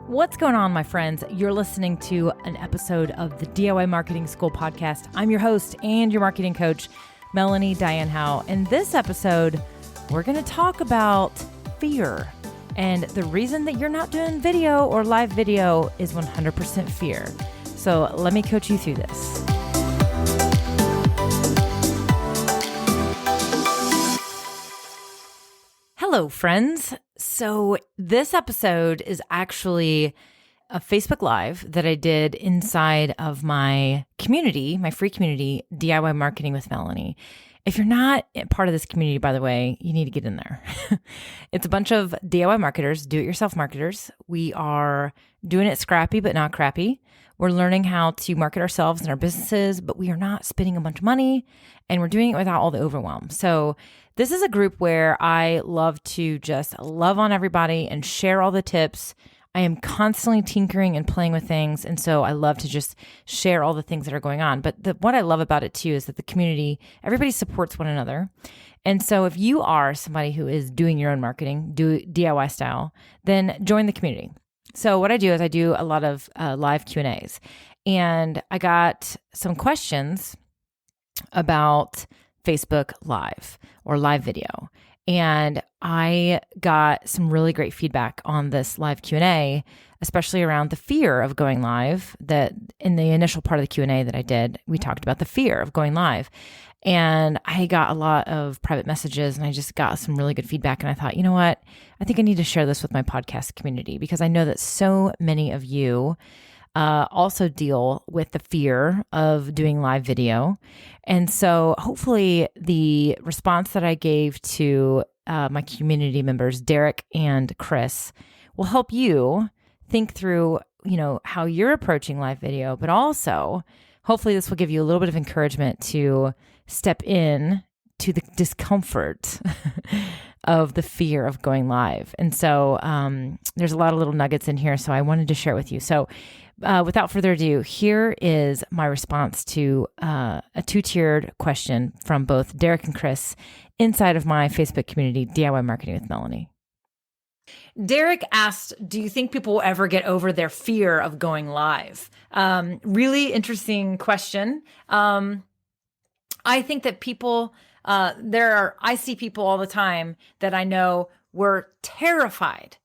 What's going on, my friends? You're listening to an episode of the DIY Marketing School podcast. I'm your host and your marketing coach, Melanie Diane Howe. In this episode, we're going to talk about fear. And the reason that you're not doing video or live video is 100% fear. So let me coach you through this. Hello, friends. So this episode is actually a Facebook Live that I did inside of my community, my free community, DIY Marketing with Melanie. If you're not part of this community, by the way, you need to get in there. It's a bunch of DIY marketers, do-it-yourself marketers. We are doing it scrappy, but not crappy. We're learning how to market ourselves and our businesses, but we are not spending a bunch of money, and we're doing it without all the overwhelm. So this is a group where I love to just love on everybody and share all the tips. I am constantly tinkering and playing with things, and so I love to just share all the things that are going on. But what I love about it too is that the community, everybody supports one another. And so if you are somebody who is doing your own marketing, do DIY style, then join the community. So what I do is I do a lot of live Q&As, and I got some questions about Facebook Live or live video. And I got some really great feedback on this live Q&A, especially around the fear of going live. That in the initial part of the Q&A that I did, we talked about the fear of going live. And I got a lot of private messages, and I just got some really good feedback. And I thought, you know what? I think I need to share this with my podcast community, because I know that so many of you also deal with the fear of doing live video. And so hopefully the response that I gave to my community members, Derek and Chris, will help you think through, how you're approaching live video, but also hopefully this will give you a little bit of encouragement to step in to the discomfort of the fear of going live. And so there's a lot of little nuggets in here, so I wanted to share with you. So without further ado, here is my response to a two-tiered question from both Derek and Chris inside of my Facebook community, DIY Marketing with Melanie. Derek asked, do you think people will ever get over their fear of going live? Really interesting question. I think that people, I see people all the time that I know were terrified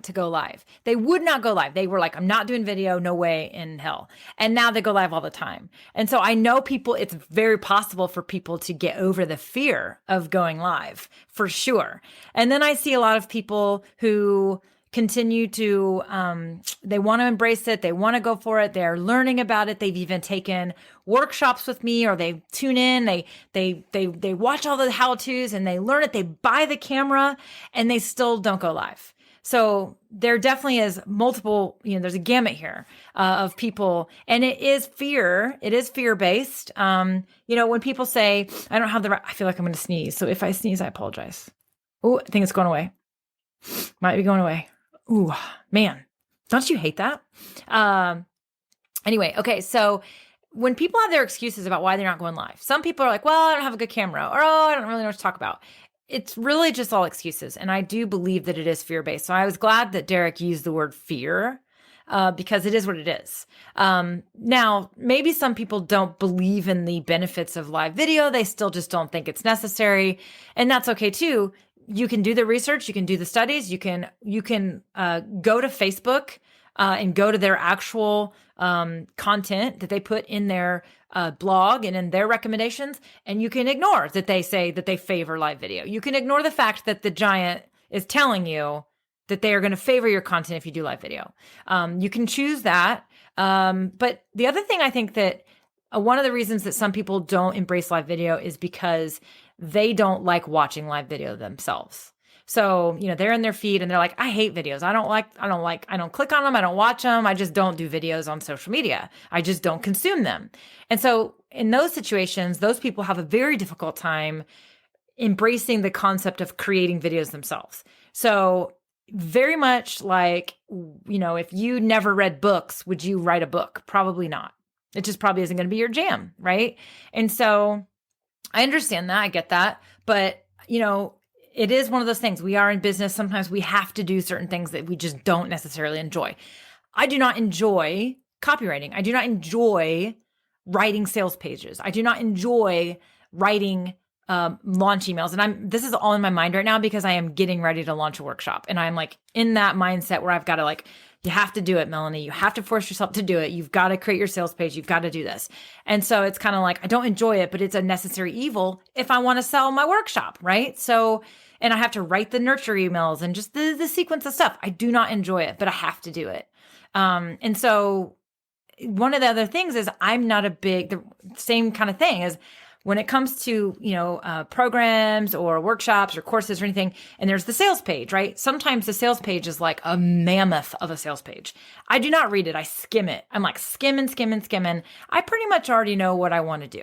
to go live. They would not go live. They were like, I'm not doing video, no way in hell. And now they go live all the time. And so I know people, it's very possible for people to get over the fear of going live, for sure. And then I see a lot of people who continue to, they want to embrace it. They want to go for it. They're learning about it. They've even taken workshops with me, or they tune in, they watch all the how-tos and they learn it. They buy the camera and they still don't go live. So there definitely is multiple, there's a gamut here of people, and it is fear-based. When people say, I don't have I feel like I'm going to sneeze. So if I sneeze, I apologize. Oh, I think it's going away. Might be going away. Ooh, man, don't you hate that? Anyway, okay. So when people have their excuses about why they're not going live, some people are like, well, I don't have a good camera, or, I don't really know what to talk about. It's really just all excuses. And I do believe that it is fear-based. So I was glad that Derek used the word fear, because it is what it is. Now, maybe some people don't believe in the benefits of live video. They still just don't think it's necessary. And that's okay too. You can do the research, you can do the studies, you can go to Facebook and go to their actual content that they put in their blog and in their recommendations, and you can ignore that they say that they favor live video. You can ignore the fact that the giant is telling you that they are going to favor your content if you do live video. You can choose that. But the other thing I think that one of the reasons that some people don't embrace live video is because they don't like watching live video themselves. So, they're in their feed and they're like, I hate videos. I don't click on them. I don't watch them. I just don't do videos on social media. I just don't consume them. And so in those situations, those people have a very difficult time embracing the concept of creating videos themselves. So very much like, if you never read books, would you write a book? Probably not. It just probably isn't going to be your jam, right? And so I understand that. I get that. But, it is one of those things. We are in business. Sometimes we have to do certain things that we just don't necessarily enjoy. I do not enjoy copywriting. I do not enjoy writing sales pages. I do not enjoy writing launch emails. And this is all in my mind right now because I am getting ready to launch a workshop. And I'm like in that mindset where I've got to like, you have to do it, Melanie. You have to force yourself to do it. You've got to create your sales page. You've got to do this. And so it's kind of like, I don't enjoy it, but it's a necessary evil if I want to sell my workshop, right? So, and I have to write the nurture emails and just the sequence of stuff. I do not enjoy it, but I have to do it. And so one of the other things is the same kind of thing is when it comes to, programs or workshops or courses or anything, and there's the sales page, right? Sometimes the sales page is like a mammoth of a sales page. I do not read it. I skim it. I'm like skimming. I pretty much already know what I want to do.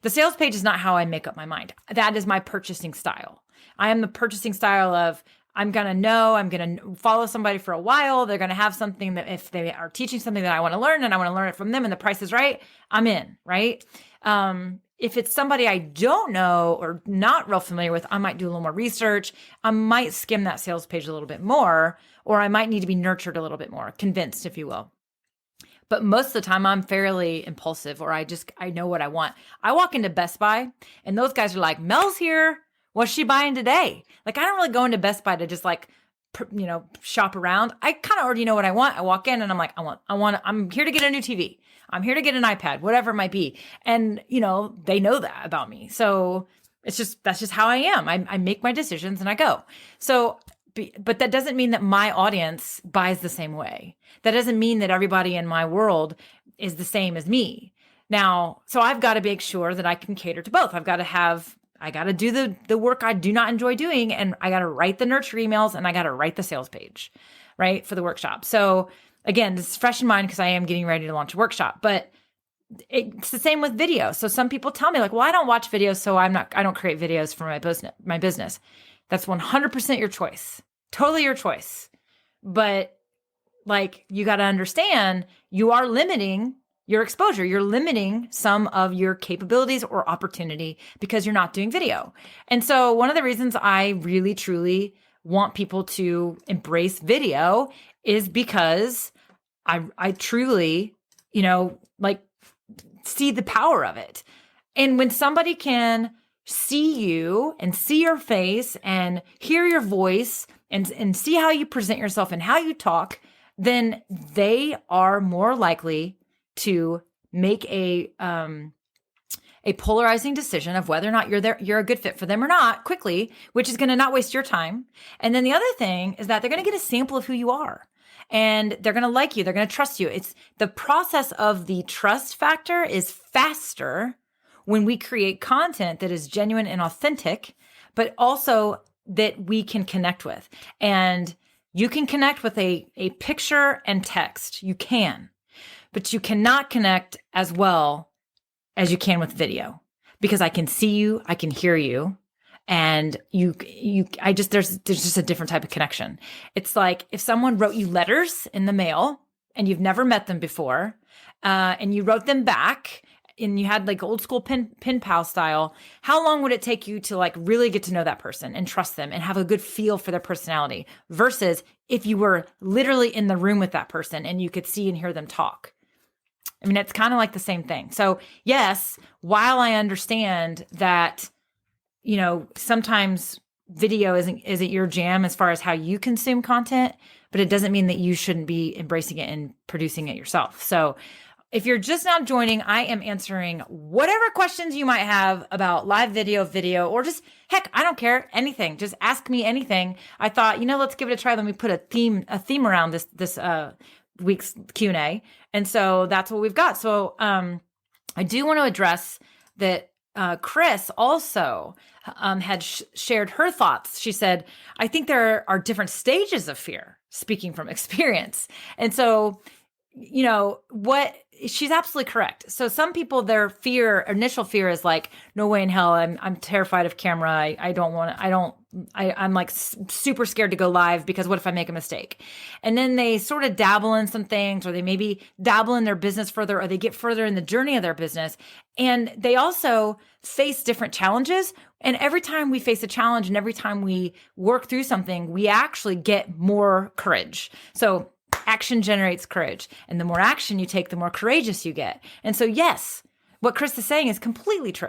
The sales page is not how I make up my mind. That is my purchasing style. I am the purchasing style of I'm going to follow somebody for a while. They're going to have something that if they are teaching something that I want to learn and I want to learn it from them and the price is right, I'm in, right? If it's somebody I don't know or not real familiar with, I might do a little more research. I might skim that sales page a little bit more, or I might need to be nurtured a little bit more, convinced, if you will. But most of the time I'm fairly impulsive, or I know what I want. I walk into Best Buy and those guys are like, Mel's here. What's she buying today? Like, I don't really go into Best Buy to just like, shop around. I kind of already know what I want. I walk in and I'm like, I'm here to get a new TV. I'm here to get an iPad, whatever it might be. And, they know that about me. So that's just how I am. I make my decisions and I go. So, but that doesn't mean that my audience buys the same way. That doesn't mean that everybody in my world is the same as me. Now, so I've got to make sure that I can cater to both. I got to do the work I do not enjoy doing, and I got to write the nurture emails, and I got to write the sales page, right, for the workshop. So again, this is fresh in mind because I am getting ready to launch a workshop, but it's the same with video. So some people tell me like, well, I don't watch videos, so I don't create videos for my business. That's 100% your choice, totally your choice. But like, you got to understand you are limiting your exposure. You're limiting some of your capabilities or opportunity because you're not doing video. And so one of the reasons I really, truly want people to embrace video is because I truly, see the power of it. And when somebody can see you and see your face and hear your voice and see how you present yourself and how you talk, then they are more likely to make a polarizing decision of whether or not you're a good fit for them or not quickly, which is going to not waste your time. And then the other thing is that they're going to get a sample of who you are and they're going to like you. They're going to trust you. It's the process of the trust factor is faster when we create content that is genuine and authentic, but also that we can connect with. And you can connect with a picture and text. You can. But you cannot connect as well as you can with video because I can see you, I can hear you, and there's just a different type of connection. It's like if someone wrote you letters in the mail and you've never met them before, and you wrote them back and you had like old school pen pal style, how long would it take you to like really get to know that person and trust them and have a good feel for their personality versus if you were literally in the room with that person and you could see and hear them talk? I mean, it's kind of like the same thing. So yes, while I understand that, sometimes video isn't your jam as far as how you consume content, but it doesn't mean that you shouldn't be embracing it and producing it yourself. So if you're just now joining, I am answering whatever questions you might have about live video, or just, heck, I don't care, anything. Just ask me anything. I thought, let's give it a try. Let me put a theme around this week's Q&A. And so that's what we've got. So I do want to address that Chris also had shared her thoughts. She said, I think there are different stages of fear, speaking from experience. And so what she's absolutely correct. So some people, their initial fear is like, no way in hell. I'm terrified of camera. I'm like super scared to go live because what if I make a mistake? And then they sort of dabble in some things, or they maybe dabble in their business further, or they get further in the journey of their business. And they also face different challenges. And every time we face a challenge and every time we work through something, we actually get more courage. So action generates courage. And the more action you take, the more courageous you get. And so, yes, what Chris is saying is completely true.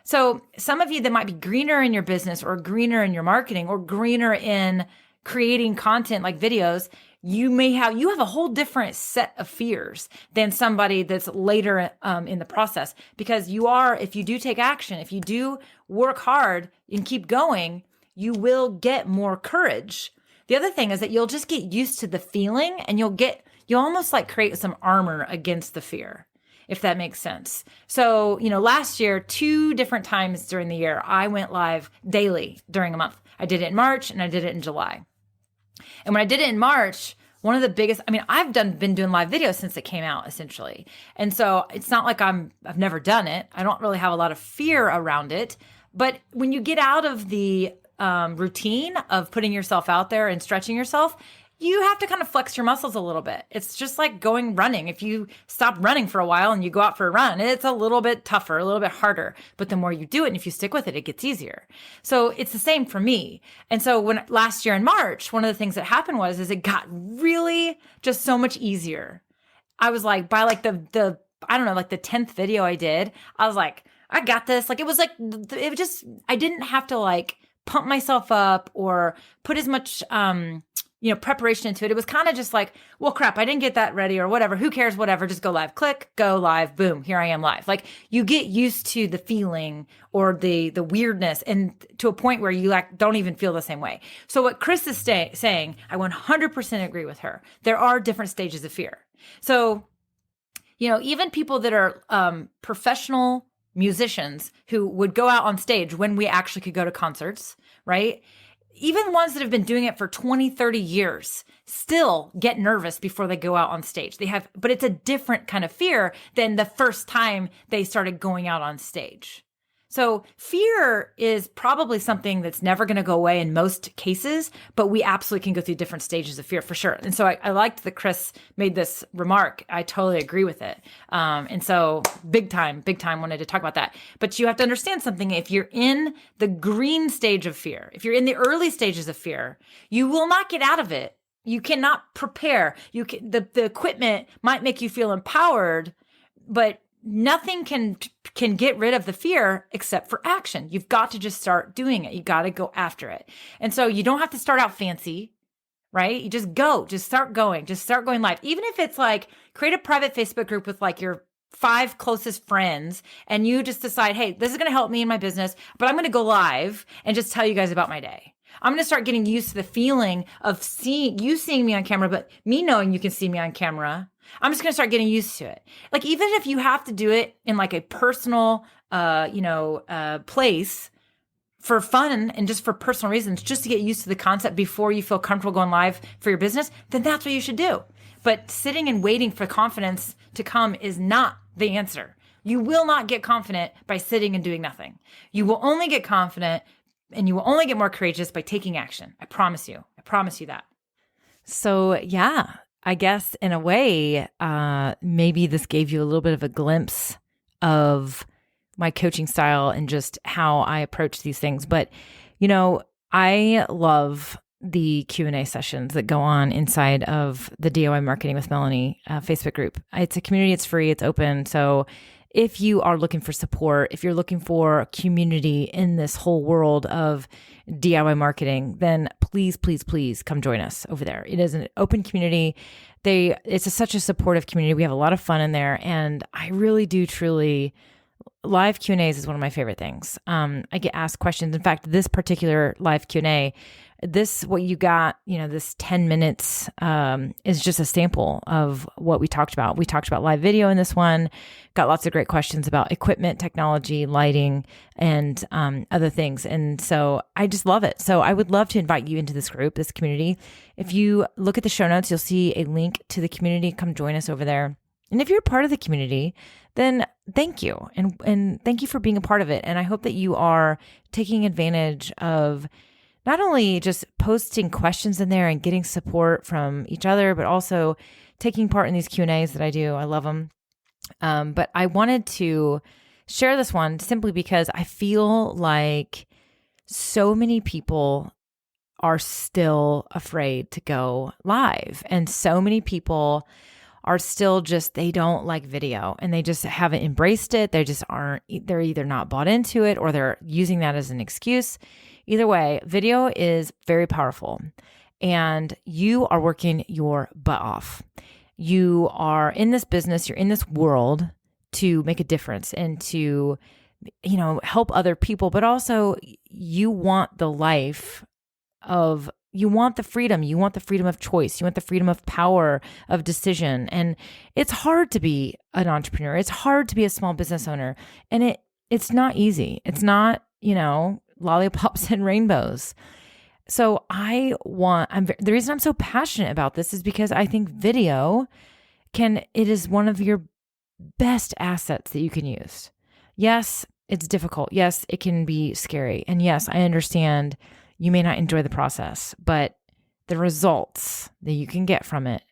So some of you that might be greener in your business or greener in your marketing or greener in creating content like videos, you have a whole different set of fears than somebody that's later in the process. Because if you do take action, if you do work hard and keep going, you will get more courage. The other thing is that you'll just get used to the feeling, and you'll almost like create some armor against the fear, if that makes sense. So, last year, 2 different times during the year, I went live daily during a month. I did it in March and I did it in July. And when I did it in March, one of the biggest, I've been doing live videos since it came out, essentially. And so it's not like I've never done it. I don't really have a lot of fear around it. But when you get out of the routine of putting yourself out there and stretching yourself, you have to kind of flex your muscles a little bit. It's just like going running. If you stop running for a while and you go out for a run, it's a little bit tougher, a little bit harder. But the more you do it and if you stick with it, it gets easier. So it's the same for me. And so last year in March, one of the things that happened is it got really just so much easier. I was like, by like the I don't know, like the 10th video I did, I was like, I got this. Like, I didn't have to like pump myself up or put as much, preparation into it. It was kind of just like, well, crap, I didn't get that ready or whatever. Who cares? Whatever. Just go live. Click, go live. Boom. Here I am live. Like you get used to the feeling or the weirdness, and to a point where you like don't even feel the same way. So what Chris is saying, I 100% agree with her. There are different stages of fear. So, even people that are professional musicians who would go out on stage when we actually could go to concerts, right? Even ones that have been doing it for 20, 30 years still get nervous before they go out on stage. But it's a different kind of fear than the first time they started going out on stage. So fear is probably something that's never going to go away in most cases, but we absolutely can go through different stages of fear for sure. And so I liked that Chris made this remark. I totally agree with it. And so big time wanted to talk about that. But you have to understand something. If you're in the green stage of fear, if you're in the early stages of fear, you will not get out of it. You cannot prepare. The equipment might make you feel empowered, but nothing can get rid of the fear except for action. You've got to just start doing it. You got to go after it. And so you don't have to start out fancy, right? You just start going live. Even if it's like create a private Facebook group with like your 5 closest friends and you just decide, hey, this is going to help me in my business, but I'm going to go live and just tell you guys about my day. I'm going to start getting used to the feeling of seeing me on camera, but me knowing you can see me on camera. I'm just going to start getting used to it. Like, even if you have to do it in like a personal, place for fun and just for personal reasons, just to get used to the concept before you feel comfortable going live for your business, then that's what you should do. But sitting and waiting for confidence to come is not the answer. You will not get confident by sitting and doing nothing. You will only get confident and you will only get more courageous by taking action. I promise you. I promise you that. So yeah, I guess in a way, maybe this gave you a little bit of a glimpse of my coaching style and just how I approach these things. But, I love the Q&A sessions that go on inside of the DIY Marketing with Melanie Facebook group. It's a community, it's free, it's open. So if you are looking for support, if you're looking for community in this whole world of DIY marketing, then please come join us over there. It is an open community. It's such a supportive community. We have a lot of fun in there. And I really do truly, live Q&As is one of my favorite things. I get asked questions. In fact, this particular live Q&A, what you got, this 10 minutes is just a sample of what we talked about. We talked about live video in this one, got lots of great questions about equipment, technology, lighting, and other things. And so I just love it. So I would love to invite you into this group, this community. If you look at the show notes, you'll see a link to the community. Come join us over there. And if you're part of the community, then thank you. And thank you for being a part of it. And I hope that you are taking advantage of not only just posting questions in there and getting support from each other, but also taking part in these Q&As that I do. I love them. But I wanted to share this one simply because I feel like so many people are still afraid to go live. And so many people are still they don't like video and they just haven't embraced it. They're either not bought into it or they're using that as an excuse. Either way, video is very powerful and you are working your butt off. You are in this business, you're in this world to make a difference and to, help other people, but also you want the freedom. You want the freedom of choice. You want the freedom of power, of decision. And it's hard to be an entrepreneur. It's hard to be a small business owner. And it's not easy. It's not, lollipops and rainbows. So the reason I'm so passionate about this is because I think video it is one of your best assets that you can use. Yes, it's difficult. Yes, it can be scary. And yes, I understand you may not enjoy the process, but the results that you can get from it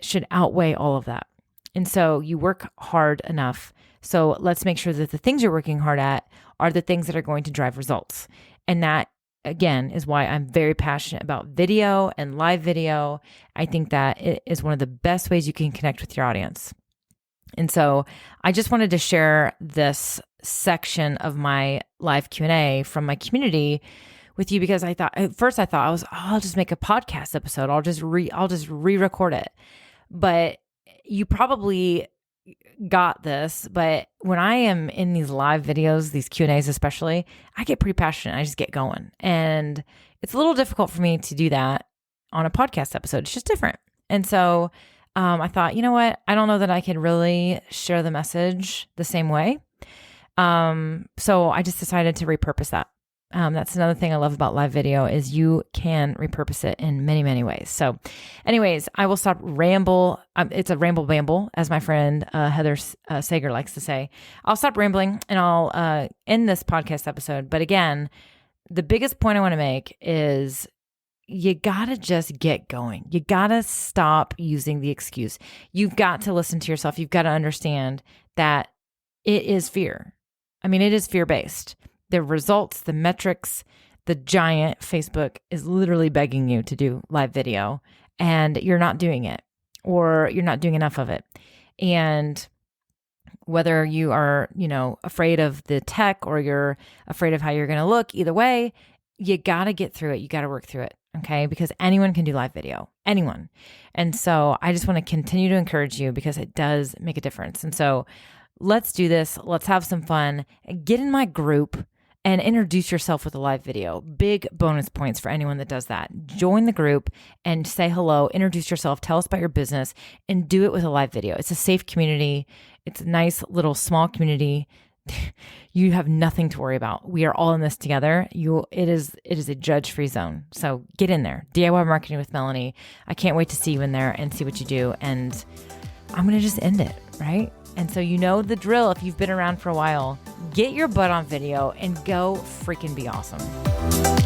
should outweigh all of that. And so you work hard enough. So let's make sure that the things you're working hard at are the things that are going to drive results. And that, again, is why I'm very passionate about video and live video. I think that it is one of the best ways you can connect with your audience. And so I just wanted to share this section of my live Q&A from my community with you because I'll just make a podcast episode. I'll just re-record it. But you probably got this, but when I am in these live videos, these Q&As especially, I get pretty passionate. I just get going. And it's a little difficult for me to do that on a podcast episode. It's just different. And so I thought, you know what? I don't know that I can really share the message the same way. So I just decided to repurpose that. That's another thing I love about live video is you can repurpose it in many, many ways. So anyways, I will stop ramble. It's a ramble bamble, as my friend Heather Sager likes to say. I'll stop rambling and I'll end this podcast episode. But again, the biggest point I want to make is you got to just get going. You got to stop using the excuse. You've got to listen to yourself. You've got to understand that it is fear. I mean, it is fear-based. The results, the metrics, the giant Facebook is literally begging you to do live video and you're not doing it or you're not doing enough of it. And whether you are, afraid of the tech or you're afraid of how you're going to look, either way, you got to get through it. You got to work through it. Okay. Because anyone can do live video, anyone. And so I just want to continue to encourage you because it does make a difference. And so let's do this. Let's have some fun. Get in my group and introduce yourself with a live video. Big bonus points for anyone that does that. Join the group and say hello, introduce yourself, tell us about your business, and do it with a live video. It's a safe community. It's a nice little small community. You have nothing to worry about. We are all in this together. It is a judge-free zone. So get in there. DIY Marketing with Melanie. I can't wait to see you in there and see what you do. And I'm going to just end it, right? And so you know the drill if you've been around for a while. Get your butt on video and go freaking be awesome.